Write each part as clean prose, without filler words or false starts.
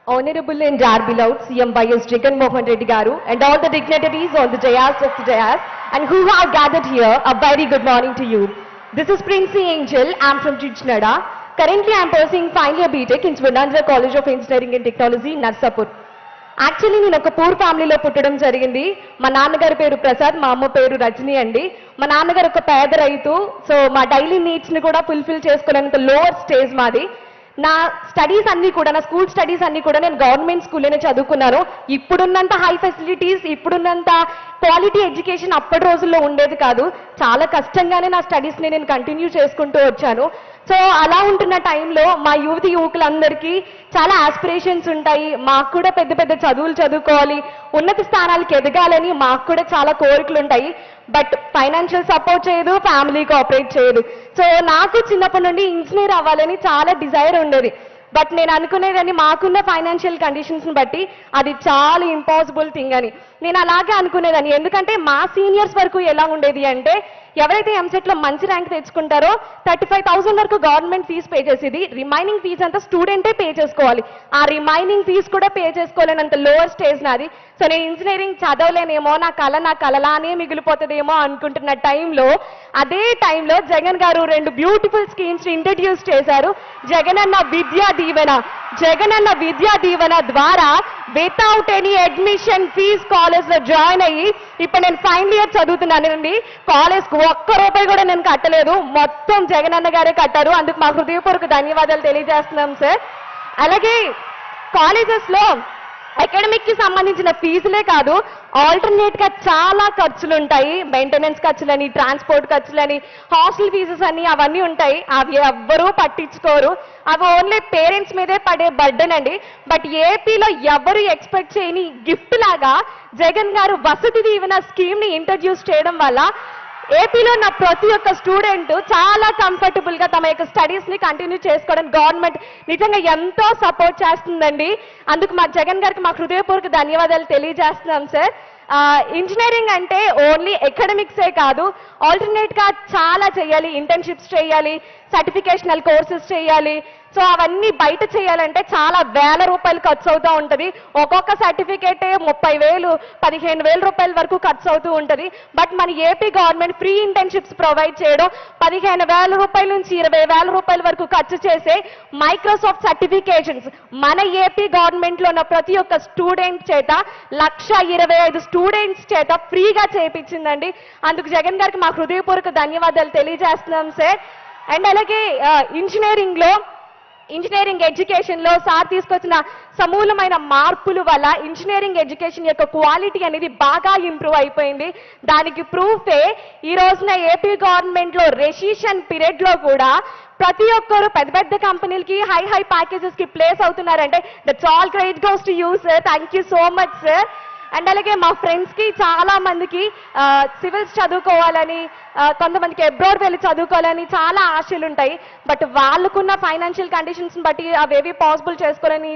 Honorable and our beloved CM Y.S. Jagan Mohan Reddy Garu and all the dignitaries on the dais of the dais and who have gathered here, a very good morning to you. This is Princey Angel. I am from Chichnada. Currently, I am pursuing final year BTech in Swarnandra College of Engineering and Technology, Narsapur. Actually నేను ఒక poor ఫ్యామిలీలో పుట్టడం జరిగింది. మా నాన్నగారి పేరు ప్రసాద్, మా అమ్మ పేరు రజని అండి. మా నాన్నగారు ఒక పేద రైతు. సో మా డైలీ నీడ్స్ని కూడా ఫుల్ఫిల్ చేసుకోలేనంత లోవర్ స్టేజ్ మాది. నా స్టడీస్ అన్ని కూడా, నా స్కూల్ స్టడీస్ అన్ని కూడా నేను గవర్నమెంట్ స్కూల్లోనే చదువుకున్నాను. ఇప్పుడున్నంత హై ఫెసిలిటీస్, ఇప్పుడున్నంత క్వాలిటీ ఎడ్యుకేషన్ అప్పటి రోజుల్లో ఉండేది కాదు. చాలా కష్టంగానే నా స్టడీస్ని నేను కంటిన్యూ చేసుకుంటూ వచ్చాను. సో అలా ఉంటున్న టైంలో మా యువకులందరికీ చాలా ఆస్పిరేషన్స్ ఉంటాయి. మాకు కూడా పెద్ద పెద్ద చదువులు చదువుకోవాలి, ఉన్నత స్థానాలకు ఎదగాలని మాకు కూడా చాలా కోరికలు ఉంటాయి. బట్ ఫైనాన్షియల్ సపోర్ట్ చేయదు, ఫ్యామిలీ కోఆపరేట్ చేయదు. సో నాకు చిన్నప్పటి నుండి ఇంజనీర్ అవ్వాలని చాలా డిజైర్ ఉండేది. బట్ నేను అనుకునేదని మాకున్న ఫైనాన్షియల్ కండిషన్స్ని బట్టి అది చాలా ఇంపాసిబుల్ థింగ్ అని నేను అలాగే అనుకునేదాన్ని. ఎందుకంటే మా సీనియర్స్ వరకు ఎలా ఉండేది అంటే, ఎవరైతే ఎంసెట్లో మంచి ర్యాంక్ తెచ్చుకుంటారో 35,000 వరకు గవర్నమెంట్ ఫీజు పే చేసేది, రిమైనింగ్ ఫీజు అంతా స్టూడెంటే పే చేసుకోవాలి. ఆ రిమైనింగ్ ఫీజు కూడా పే చేసుకోలేనంత లోవర్ స్టేజ్ నాది. సో నేను ఇంజనీరింగ్ చదవలేనేమో, నా కలలానే మిగిలిపోతుందేమో అనుకుంటున్న టైంలో, అదే టైంలో జగన్ గారు 2 బ్యూటిఫుల్ స్కీమ్స్ ఇంట్రడ్యూస్ చేశారు. జగనన్న విద్యా దీవెన ద్వారా వితౌట్ ఎనీ అడ్మిషన్ ఫీజ్ కాలేజ్లో జాయిన్ అయ్యి ఇప్పుడు నేను ఫైనల్ ఇయర్ చదువుతున్నానండి. కాలేజ్కి ₹1 కూడా నేను కట్టలేదు, మొత్తం జగనన్న గారే కట్టారు. అందుకు మా హృదయపూర్వక ధన్యవాదాలు తెలియజేస్తున్నాం సార్. అలాగే కాలేజెస్లో అకాడమిక్ కి సంబంధించిన ఫీజులే కాదు, ఆల్టర్నేట్ గా చాలా ఖర్చులు ఉంటాయి. మెయింటెనెన్స్ ఖర్చులని, ట్రాన్స్పోర్ట్ ఖర్చులని, హాస్టల్ ఫీజెస్ అని అవన్నీ ఉంటాయి. అవి ఎవ్వరూ పట్టించుకోరు. అవి ఓన్లీ పేరెంట్స్ మీదే పడే బర్డెన్ అండి. బట్ ఏపీలో ఎవరు ఎక్స్పెక్ట్ చేయని గిఫ్ట్ లాగా జగన్ గారు వసతి దీవెన స్కీమ్ ని ఇంట్రడ్యూస్ చేయడం వల్ల ఏపీలో నా ప్రతి ఒక్క స్టూడెంట్ చాలా కంఫర్టబుల్ గా తమ యొక్క స్టడీస్ ని కంటిన్యూ చేసుకోవడానికి గవర్నమెంట్ నిజంగా ఎంతో సపోర్ట్ చేస్తుందండి. అందుకు మా జగన్ గారికి మా హృదయపూర్వక ధన్యవాదాలు తెలియజేస్తున్నాం సార్. ఇంజనీరింగ్ అంటే ఓన్లీ అకాడమిక్సే కాదు, ఆల్టర్నేట్ గా చాలా చేయాలి. ఇంటర్న్షిప్స్ చేయాలి, సర్టిఫికేషనల్ కోర్సెస్ చేయాలి. సో అవన్నీ బయట చేయాలంటే చాలా ₹1,000 ఖర్చు అవుతూ ఉంటుంది. ఒక్కొక్క సర్టిఫికేటే 30,000, ₹15,000 వరకు ఖర్చు అవుతూ ఉంటుంది. బట్ మన AP government free internships provide చేయడం, ₹15,000 నుంచి ₹20,000 వరకు ఖర్చు చేసే మైక్రోసాఫ్ట్ సర్టిఫికేషన్స్ మన ఏపీ గవర్నమెంట్ లో ఉన్న ప్రతి ఒక్క స్టూడెంట్ చేత 1,25,000 స్టూడెంట్స్ చేత ఫ్రీగా చేయించిందండి. అందుకు జగన్ గారికి మా హృదయపూర్వక ధన్యవాదాలు తెలియజేస్తున్నాం సార్. అండ్ అలాగే ఇంజనీరింగ్ ఎడ్యుకేషన్ లో సార్ తీసుకొచ్చిన సమూలమైన మార్పుల వల్ల ఇంజనీరింగ్ ఎడ్యుకేషన్ యొక్క క్వాలిటీ అనేది బాగా ఇంప్రూవ్ అయిపోయింది. దానికి ప్రూఫే ఈ రోజున ఏపీ గవర్నమెంట్ లో రెసిషన్ పీరియడ్ లో కూడా ప్రతి ఒక్కరు పెద్ద పెద్ద కంపెనీలకి హై ప్యాకేజెస్ కి ప్లేస్ అవుతున్నారంటే that's all credit goes to you sir. Thank you so much sir. And అలాగే మా ఫ్రెండ్స్ కి చాలా మందికి సివిల్స్ చదువుకోవాలని, కొంతమందికి అబ్రాడ్ వెళ్ళి చదువుకోవాలని చాలా ఆశలు ఉంటాయి. బట్ వాళ్ళకున్న ఫైనాన్షియల్ కండిషన్స్ బట్టి అవేవి పాసిబుల్ చేసుకోవాలని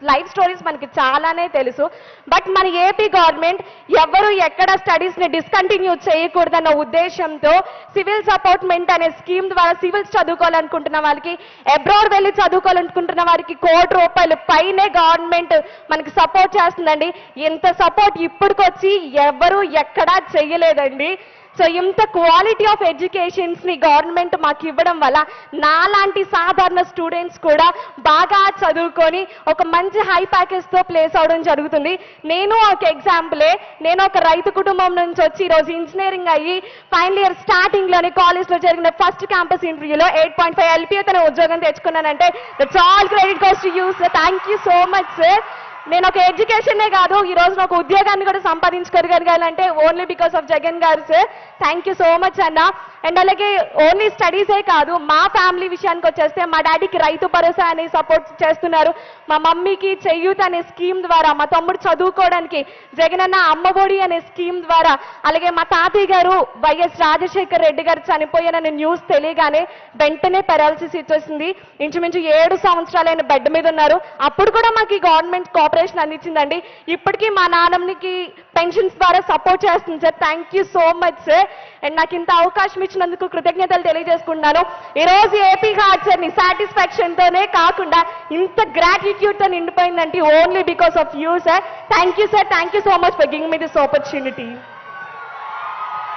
లైఫ్ స్టోరీస్ మనకి చాలానే తెలుసు. బట్ మన ఏపీ గవర్నమెంట్ ఎవరు ఎక్కడ స్టడీస్ ని డిస్కంటిన్యూ చేయకూడదన్న ఉద్దేశంతో సివిల్ సపోర్ట్మెంట్ అనే స్కీమ్ ద్వారా సివిల్స్ చదువుకోవాలనుకుంటున్న వాళ్ళకి, అబ్రాడ్ వెళ్ళి చదువుకోవాలనుకుంటున్న వారికి ₹1,00,00,000 పైనే గవర్నమెంట్ మనకి సపోర్ట్ చేస్తుందండి. ఇంత సపోర్ట్ ఇప్పటికొచ్చి ఎవరు ఎక్కడా చెయ్యలేదండి. సో ఇంత క్వాలిటీ ఆఫ్ ఎడ్యుకేషన్స్ ని గవర్నమెంట్ మాకు ఇవ్వడం వల్ల నాలాంటి సాధారణ స్టూడెంట్స్ కూడా బాగా చదువుకొని ఒక మంచి హై ప్యాకేజ్ తో ప్లేస్ అవడం జరుగుతుంది. నేను ఒక ఎగ్జాంపులే. నేను ఒక రైతు కుటుంబం నుంచి వచ్చి ఈరోజు ఇంజనీరింగ్ అయ్యి ఫైనల్ ఇయర్ స్టార్టింగ్ లోనే కాలేజ్ లో జరిగిన ఫస్ట్ క్యాంపస్ ఇంటర్వ్యూలో 8.5 LPA ఉద్యోగం తెచ్చుకున్నానంటే that's all credit goes to you sir. Thank you so much sir. నేను ఒక ఎడ్యుకేషనే కాదు, ఈ రోజు ఒక ఉద్యోగాన్ని కూడా సంపాదించుకోగలగాలంటే only because of Jagan garu sir. Thank you so much అన్న. అండ్ అలాగే ఓన్లీ స్టడీసే కాదు, మా ఫ్యామిలీ విషయానికి వచ్చేస్తే మా డాడీకి రైతు భరోసా అని సపోర్ట్ చేస్తున్నారు. మా మమ్మీకి చెయ్యూత్ అనే స్కీమ్ ద్వారా, మా తమ్ముడు చదువుకోవడానికి జగనన్న అమ్మఒడి అనే స్కీమ్ ద్వారా, అలాగే మా తాతయ్య గారు వైఎస్ రాజశేఖర్ రెడ్డి గారు చనిపోయాననే న్యూస్ తెలియగానే వెంటనే పెరాలసిస్ వచ్చేసింది. ఇంచుమించు 7 సంవత్సరాలైన బెడ్ మీద ఉన్నారు. అప్పుడు కూడా మాకు ఈ గవర్నమెంట్ కోఆపరేట్ ఆపరేషన్ అందించిందండి. ఇప్పటికీ మా నాన్నమ్మకి పెన్షన్స్ ద్వారా సపోర్ట్ చేస్తుంది sir. Thank you so much sir. And నాకు ఇంత అవకాశం ఇచ్చినందుకు కృతజ్ఞతలు తెలియజేసుకుంటున్నాను. ఈ రోజు ఏపీ హార్ట్ సార్ ని సాటిస్ఫాక్షన్ తోనే కాకుండా ఇంత గ్రాటిట్యూడ్ తో నిండిపోయిందంటే only because of you sir. Thank you sir. Thank you so much for giving me this opportunity.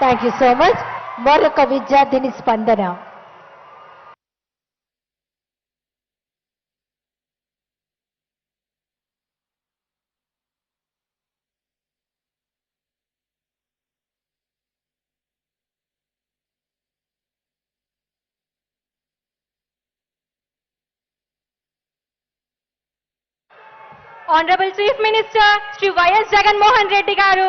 Thank you so much. మరొక విద్యార్థిని స్పందన. Honorable Chief Minister Shri Y.S. Jagan Mohan Reddy garu,